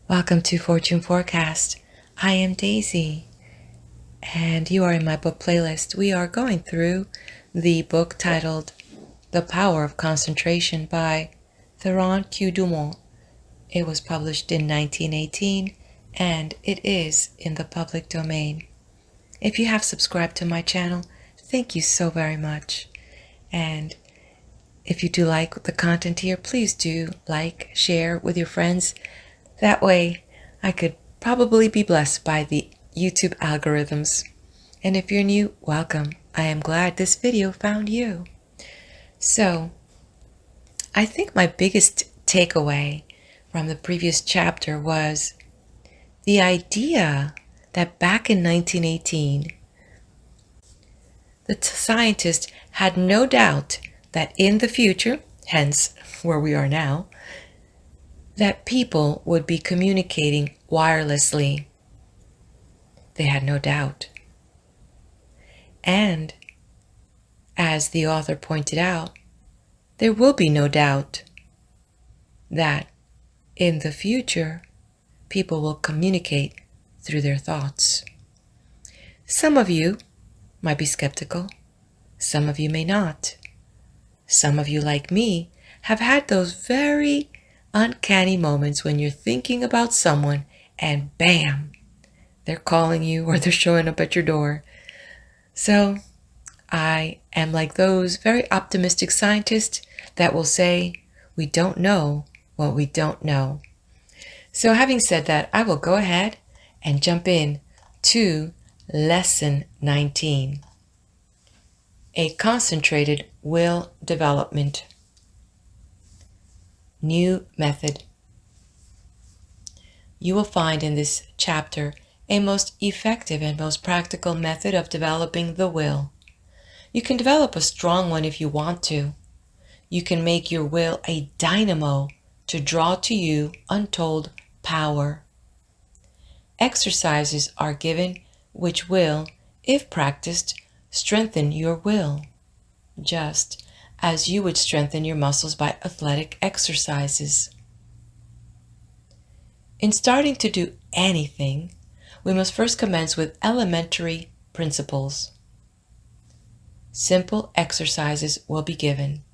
Welcome to Fortune Forecast. I am Daisy, and you are in my book playlist. We are going through the book titled The Power of Concentration by Theron Q. Dumont. It was published in 1918, and it is in the public domain. If you have subscribed to my channel, thank you so very much. And if you do like the content here, please do like, share with your friends. That way, I could probably be blessed by the YouTube algorithms. And if you're new, welcome. I am glad this video found you. So, I think my biggest takeaway from the previous chapter was the idea that back in 1918, the scientist had no doubt that in the future, hence where we are now, that people would be communicating wirelessly. They had no doubt. And, as the author pointed out, there will be no doubt that in the future, people will communicate through their thoughts. Some of you might be skeptical. Some of you may not. Some of you, like me, have had those very uncanny moments when you're thinking about someone and bam, they're calling you or they're showing up at your door. So I am like those very optimistic scientists that will say, we don't know what we don't know. So having said that, I will go ahead and jump in to Lesson 19. A concentrated will development. New method. You will find in this chapter a most effective and most practical method of developing the will. You can develop a strong one if you want to. You can make your will a dynamo to draw to you untold power. Exercises are given which will, if practiced, strengthen your will, just as you would strengthen your muscles by athletic exercises. In starting to do anything, we must first commence with elementary principles. Simple exercises will be given.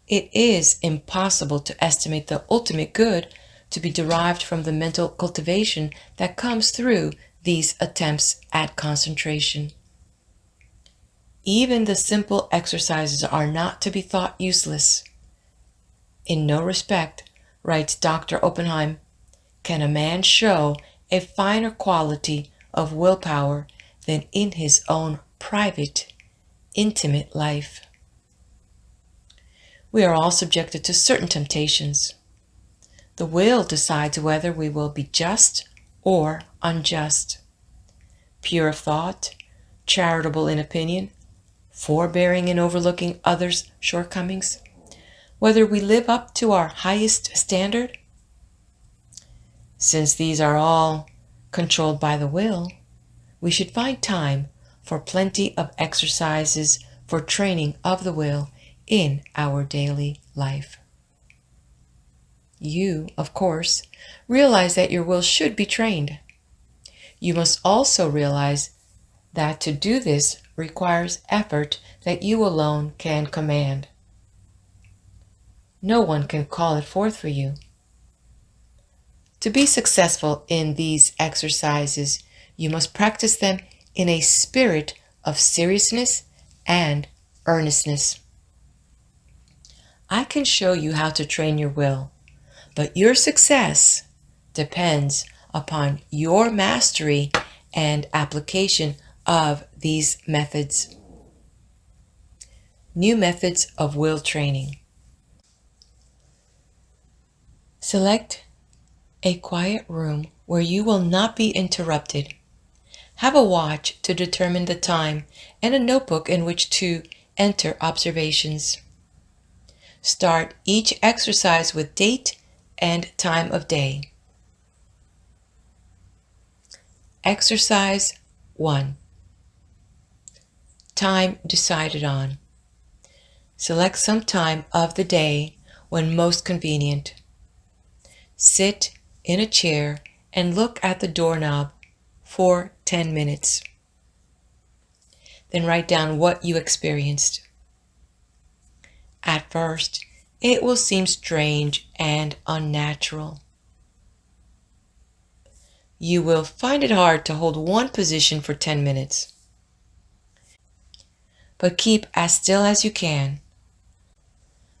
It is impossible to estimate the ultimate good to be derived from the mental cultivation that comes through these attempts at concentration. Even the simple exercises are not to be thought useless. In no respect, writes Dr. Oppenheim, can a man show a finer quality of willpower than in his own private, intimate life. We are all subjected to certain temptations. The will decides whether we will be just or unjust, pure of thought, charitable in opinion, forbearing in overlooking others' shortcomings, whether we live up to our highest standard. Since these are all controlled by the will, we should find time for plenty of exercises for training of the will in our daily life. You, of course, realize that your will should be trained. You must also realize that to do this requires effort that you alone can command. No one can call it forth for you. To be successful in these exercises, you must practice them in a spirit of seriousness and earnestness. I can show you how to train your will, but your success depends upon your mastery and application of these methods. New methods of will training. Select a quiet room where you will not be interrupted. Have a watch to determine the time and a notebook in which to enter observations. Start each exercise with date and time of day. Exercise 1. Time decided on. Select some time of the day when most convenient. Sit in a chair and look at the doorknob for 10 minutes. Then write down what you experienced. At first, it will seem strange and unnatural. You will find it hard to hold one position for 10 minutes. But keep as still as you can.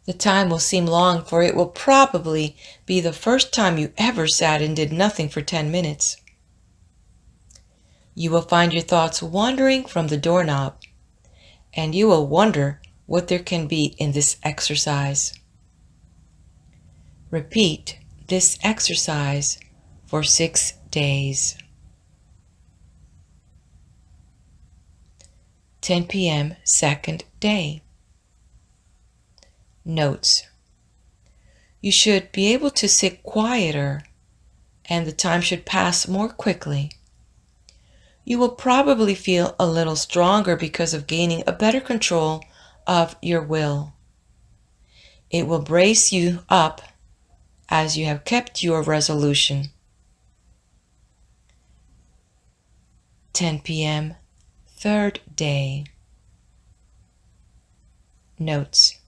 The time will seem long, for it will probably be the first time you ever sat and did nothing for 10 minutes. You will find your thoughts wandering from the doorknob, and you will wonder what there can be in this exercise. Repeat this exercise for 6 days. 10 p.m. second day. Notes. You should be able to sit quieter, and the time should pass more quickly. You will probably feel a little stronger because of gaining a better control of your will. It will brace you up as you have kept your resolution. 10 p.m. third day. Notes.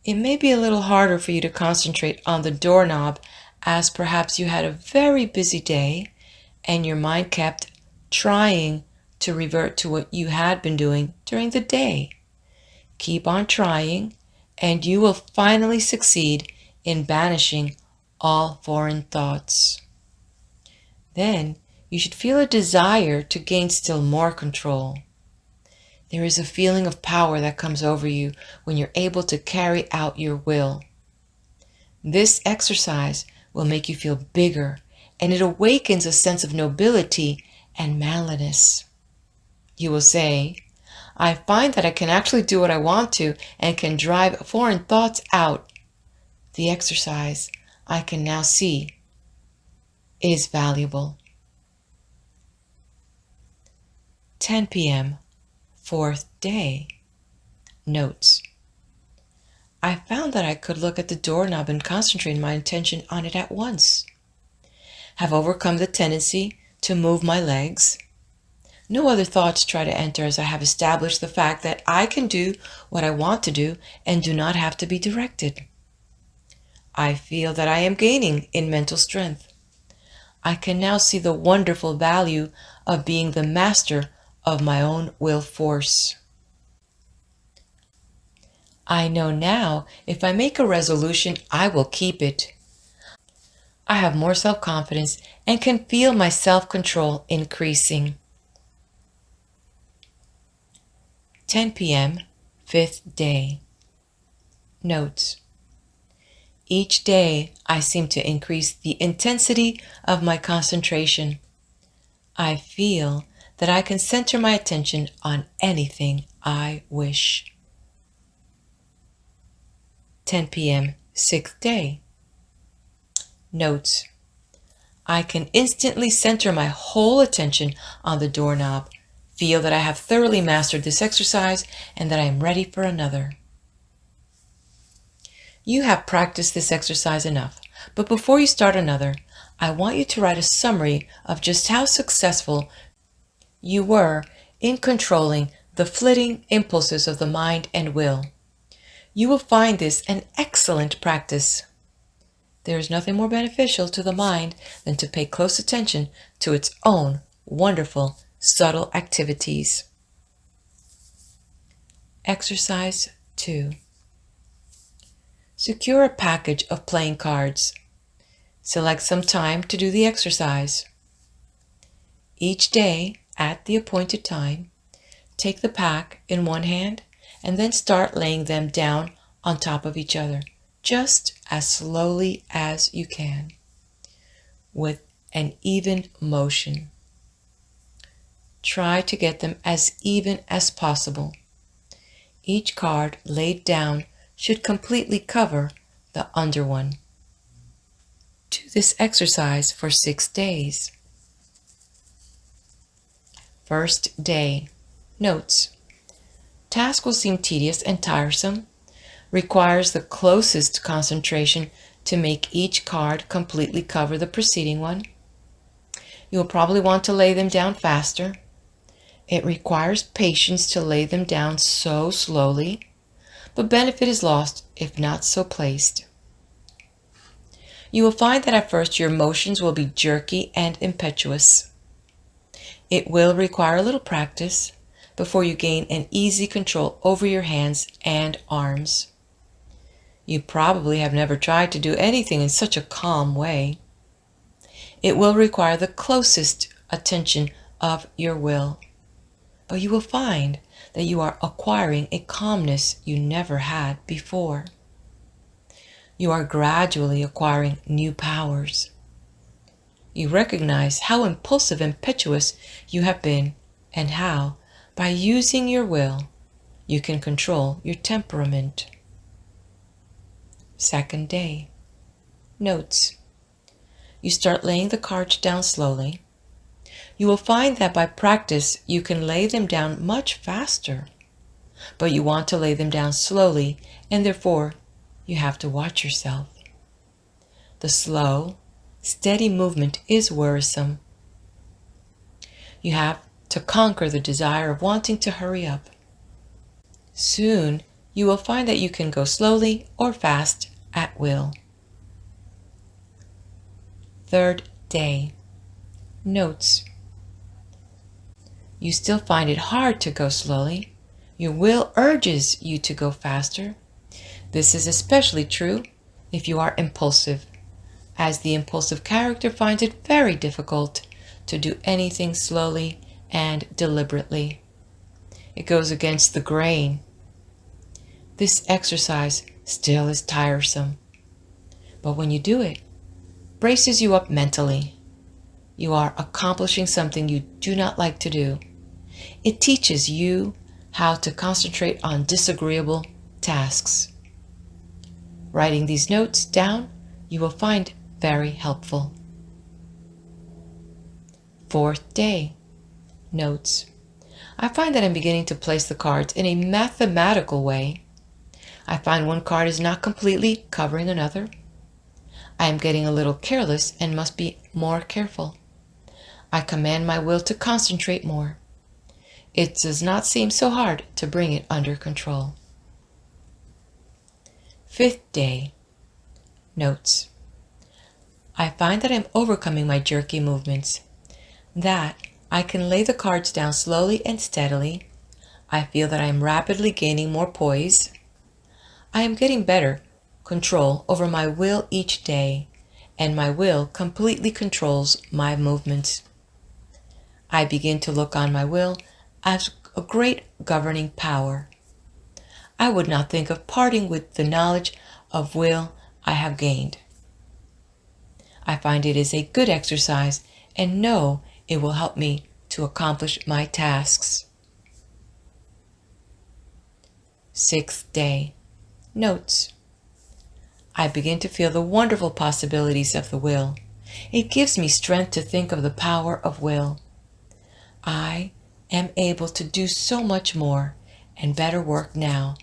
It may be a little harder for you to concentrate on the doorknob, as perhaps you had a very busy day and your mind kept trying to revert to what you had been doing during the day. Keep on trying, and you will finally succeed in banishing all foreign thoughts. Then you should feel a desire to gain still more control. There is a feeling of power that comes over you when you're able to carry out your will. This exercise will make you feel bigger, and it awakens a sense of nobility and manliness. You will say, I find that I can actually do what I want to and can drive foreign thoughts out. The exercise, I can now see, is valuable. 10 p.m. fourth day. Notes. I found that I could look at the doorknob and concentrate my attention on it at once. Have overcome the tendency to move my legs. No other thoughts try to enter, as I have established the fact that I can do what I want to do and do not have to be directed. I feel that I am gaining in mental strength. I can now see the wonderful value of being the master of my own will force. I know now if I make a resolution, I will keep it. I have more self-confidence and can feel my self-control increasing. 10 p.m. fifth day. Notes. Each day I seem to increase the intensity of my concentration. I feel that I can center my attention on anything I wish. 10 p.m. sixth day. Notes. I can instantly center my whole attention on the doorknob, feel that I have thoroughly mastered this exercise and that I am ready for another. You have practiced this exercise enough, but before you start another, I want you to write a summary of just how successful you were in controlling the flitting impulses of the mind and will. You will find this an excellent practice. There is nothing more beneficial to the mind than to pay close attention to its own wonderful, subtle activities. Exercise 2. Secure a package of playing cards. Select some time to do the exercise. Each day, at the appointed time, take the pack in one hand and then start laying them down on top of each other, just as slowly as you can, with an even motion. Try to get them as even as possible. Each card laid down should completely cover the under one. Do this exercise for 6 days. First day. Notes. Task will seem tedious and tiresome, requires the closest concentration to make each card completely cover the preceding one. You will probably want to lay them down faster. It requires patience to lay them down so slowly, but benefit is lost if not so placed. You will find that at first your motions will be jerky and impetuous. It will require a little practice before you gain an easy control over your hands and arms. You probably have never tried to do anything in such a calm way. It will require the closest attention of your will, but you will find that you are acquiring a calmness you never had before. You are gradually acquiring new powers. You recognize how impulsive and impetuous you have been and how, by using your will, you can control your temperament. Second day. Notes. You start laying the cards down slowly. You will find that by practice you can lay them down much faster, but you want to lay them down slowly, and therefore you have to watch yourself. The slow, steady movement is worrisome. You have to conquer the desire of wanting to hurry up. Soon you will find that you can go slowly or fast at will. Third day. Notes. You still find it hard to go slowly. Your will urges you to go faster. This is especially true if you are impulsive, as the impulsive character finds it very difficult to do anything slowly and deliberately. It goes against the grain. This exercise still is tiresome, but when you do it, braces you up mentally. You are accomplishing something you do not like to do. It teaches you how to concentrate on disagreeable tasks. Writing these notes down, you will find very helpful. Fourth day. Notes. I find that I'm beginning to place the cards in a mathematical way. I find one card is not completely covering another. I am getting a little careless and must be more careful. I command my will to concentrate more. It does not seem so hard to bring it under control. Fifth day. Notes. I find that I'm overcoming my jerky movements, that I can lay the cards down slowly and steadily. I feel that I am rapidly gaining more poise. I am getting better control over my will each day, and my will completely controls my movements. I begin to look on my will as a great governing power. I would not think of parting with the knowledge of will I have gained. I find it is a good exercise and know it will help me to accomplish my tasks. Sixth day. Notes. I begin to feel the wonderful possibilities of the will. It gives me strength to think of the power of will. I am able to do so much more and better work now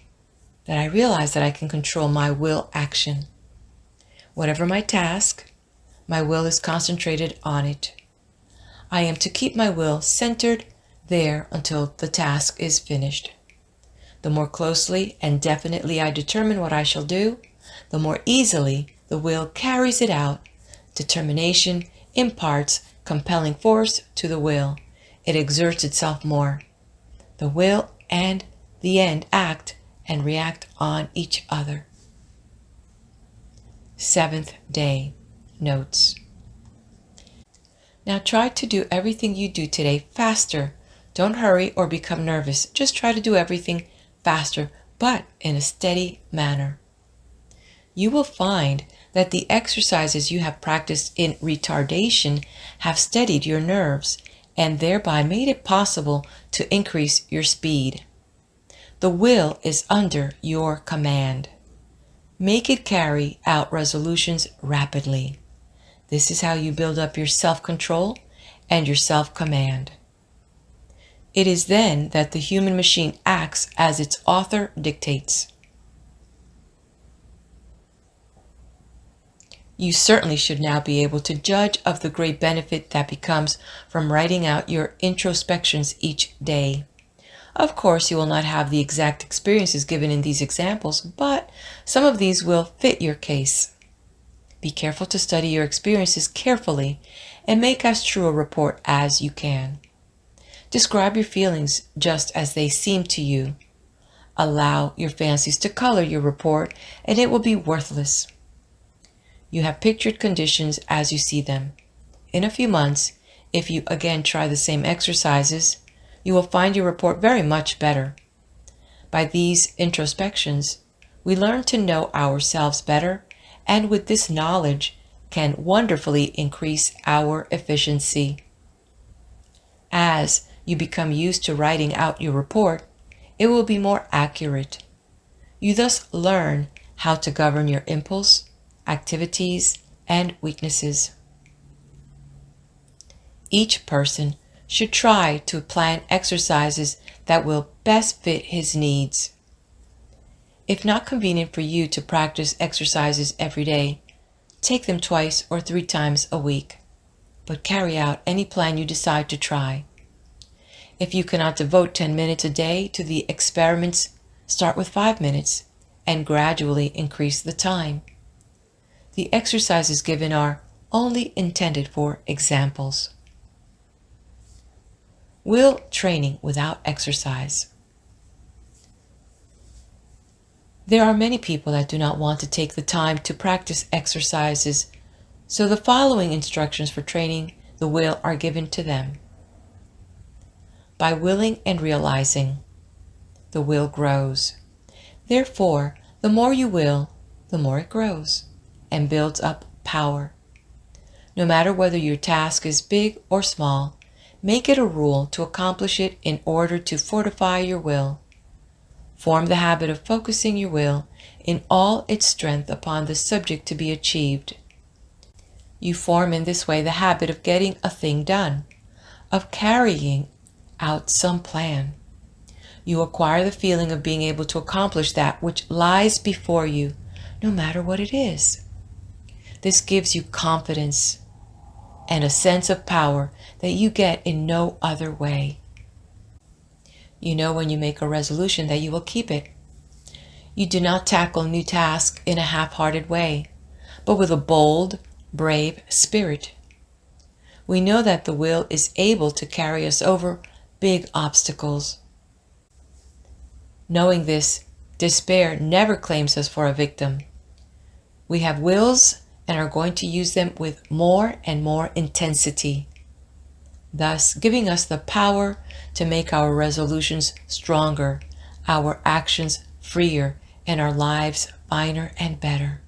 that I realize that I can control my will action. Whatever my task, my will is concentrated on it. I am to keep my will centered there until the task is finished. The more closely and definitely I determine what I shall do, the more easily the will carries it out. Determination imparts compelling force to the will. It exerts itself more. The will and the end act and react on each other. Seventh day. Notes. Now try to do everything you do today faster. Don't hurry or become nervous. Just try to do everything faster, but in a steady manner. You will find that the exercises you have practiced in retardation have steadied your nerves and thereby made it possible to increase your speed. The will is under your command. Make it carry out resolutions rapidly. This is how you build up your self-control and your self-command. It is then that the human machine acts as its author dictates. You certainly should now be able to judge of the great benefit that becomes from writing out your introspections each day. Of course, you will not have the exact experiences given in these examples, but some of these will fit your case. Be careful to study your experiences carefully and make as true a report as you can. Describe your feelings just as they seem to you. Allow your fancies to color your report, and it will be worthless. You have pictured conditions as you see them. In a few months, if you again try the same exercises, you will find your report very much better. By these introspections, we learn to know ourselves better, and with this knowledge can wonderfully increase our efficiency. As you become used to writing out your report, it will be more accurate. You thus learn how to govern your impulse, activities, and weaknesses. Each person should try to plan exercises that will best fit his needs. If not convenient for you to practice exercises every day, take them 2 or 3 times a week, but carry out any plan you decide to try. If you cannot devote 10 minutes a day to the experiments, start with 5 minutes and gradually increase the time. The exercises given are only intended for examples. Will training without exercise. There are many people that do not want to take the time to practice exercises, so the following instructions for training the will are given to them. By willing and realizing, the will grows. Therefore, the more you will, the more it grows and builds up power. No matter whether your task is big or small, make it a rule to accomplish it in order to fortify your will. Form the habit of focusing your will in all its strength upon the subject to be achieved. You form in this way the habit of getting a thing done, of carrying out some plan. You acquire the feeling of being able to accomplish that which lies before you, no matter what it is. This gives you confidence and a sense of power that you get in no other way. You know when you make a resolution that you will keep it. You do not tackle new tasks in a half-hearted way, but with a bold, brave spirit. We know that the will is able to carry us over big obstacles. Knowing this, despair never claims us for a victim. We have wills and are going to use them with more and more intensity, thus giving us the power to make our resolutions stronger, our actions freer, and our lives finer and better.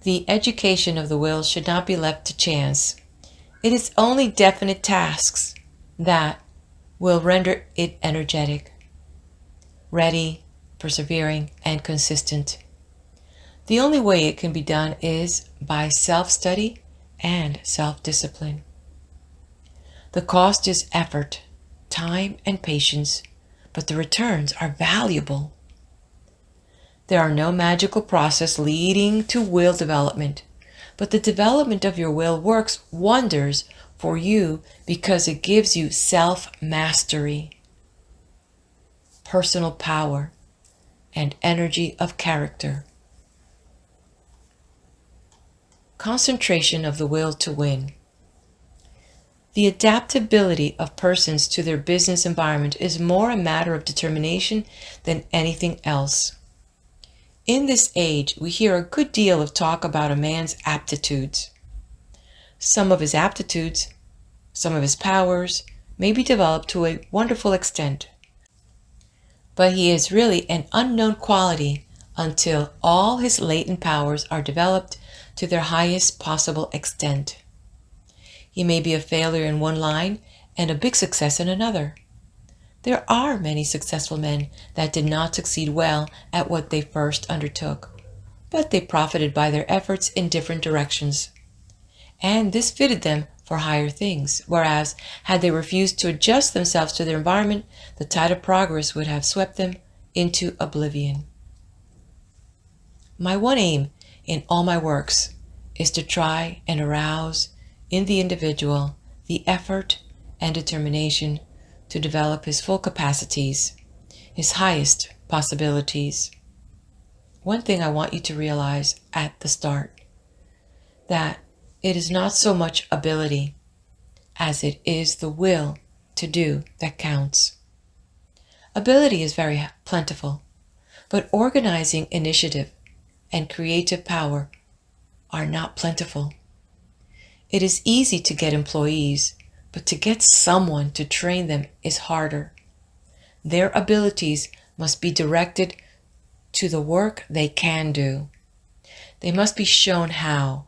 The education of the will should not be left to chance. It is only definite tasks that will render it energetic, ready, persevering, and consistent. The only way it can be done is by self-study and self-discipline. The cost is effort, time, and patience, but the returns are valuable. There are no magical process leading to will development, but the development of your will works wonders for you because it gives you self-mastery, personal power, and energy of character. Concentration of the will to win. The adaptability of persons to their business environment is more a matter of determination than anything else. In this age, we hear a good deal of talk about a man's aptitudes. Some of his aptitudes, some of his powers, may be developed to a wonderful extent, but he is really an unknown quality until all his latent powers are developed to their highest possible extent. He may be a failure in one line and a big success in another. There are many successful men that did not succeed well at what they first undertook, but they profited by their efforts in different directions, and this fitted them for higher things, whereas had they refused to adjust themselves to their environment, the tide of progress would have swept them into oblivion. My one aim in all my works is to try and arouse in the individual the effort and determination to develop his full capacities, his highest possibilities. One thing I want you to realize at the start, that it is not so much ability as it is the will to do that counts. Ability is very plentiful, but organizing initiative and creative power are not plentiful. It is easy to get employees, but to get someone to train them is harder. Their abilities must be directed to the work they can do. They must be shown how,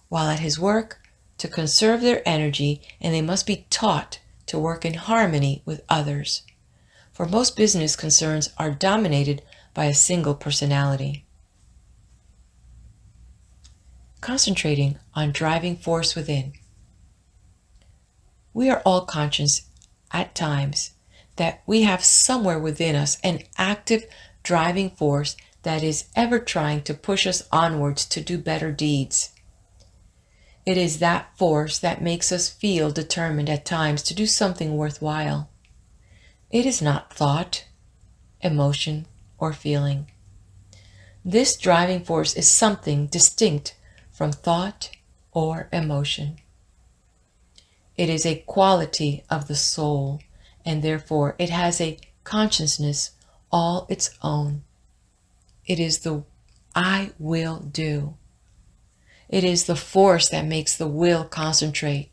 while at his work, to conserve their energy, and they must be taught to work in harmony with others. For most business concerns are dominated by a single personality. Concentrating on driving force within. We are all conscious at times that we have somewhere within us an active driving force that is ever trying to push us onwards to do better deeds. It is that force that makes us feel determined at times to do something worthwhile. It is not thought, emotion, or feeling. This driving force is something distinct from thought or emotion. It is a quality of the soul, and therefore it has a consciousness all its own. It is the I will do. It is the force that makes the will concentrate.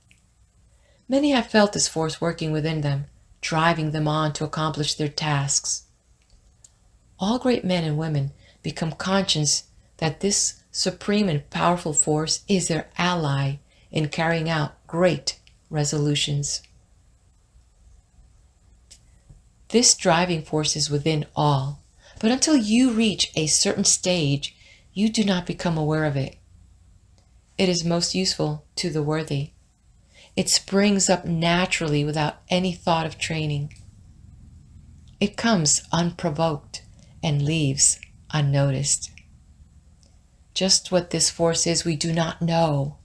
Many have felt this force working within them, driving them on to accomplish their tasks. All great men and women become conscious that this supreme and powerful force is their ally in carrying out great resolutions. This driving force is within all, but until you reach a certain stage, you do not become aware of it. It is most useful to the worthy. It springs up naturally without any thought of training. It comes unprovoked and leaves unnoticed. Just what this force is, we do not know,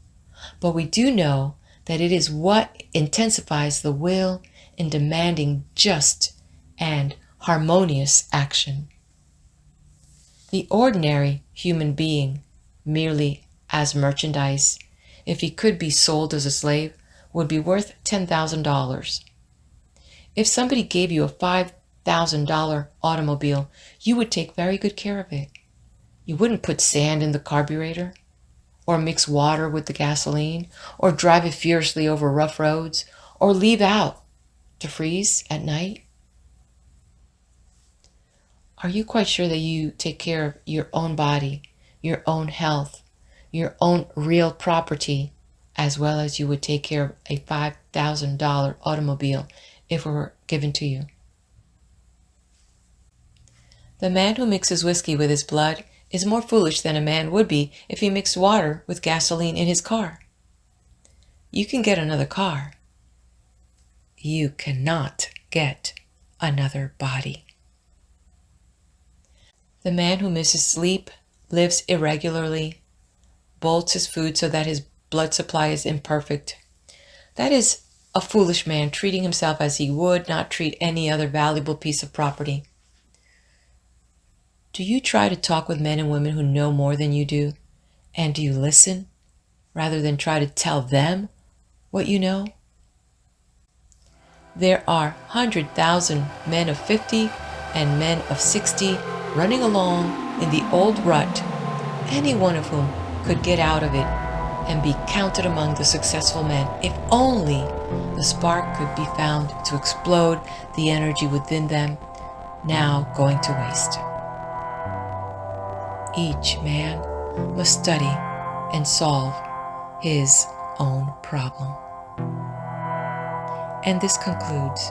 but we do know that it is what intensifies the will in demanding just and harmonious action. The ordinary human being, merely as merchandise, if he could be sold as a slave, would be worth $10,000. If somebody gave you a $5,000 automobile, you would take very good care of it. You wouldn't put sand in the carburetor, or mix water with the gasoline, or drive it fiercely over rough roads, or leave out to freeze at night. Are you quite sure that you take care of your own body, your own health, your own real property, as well as you would take care of a $5,000 automobile if it were given to you? The man who mixes whiskey with his blood is more foolish than a man would be if he mixed water with gasoline in his car. You can get another car. You cannot get another body. The man who misses sleep, lives irregularly, bolts his food so that his blood supply is imperfect. That is a foolish man treating himself as he would not treat any other valuable piece of property. Do you try to talk with men and women who know more than you do? And do you listen rather than try to tell them what you know? There are 100,000 men of 50 and men of 60 running along in the old rut, any one of whom could get out of it and be counted among the successful men if only the spark could be found to explode the energy within them, now going to waste. Each man must study and solve his own problem. And this concludes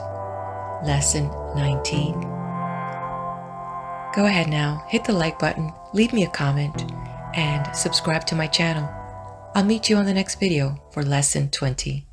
Lesson 19. Go ahead now, hit the like button, leave me a comment, and subscribe to my channel. I'll meet you on the next video for Lesson 20.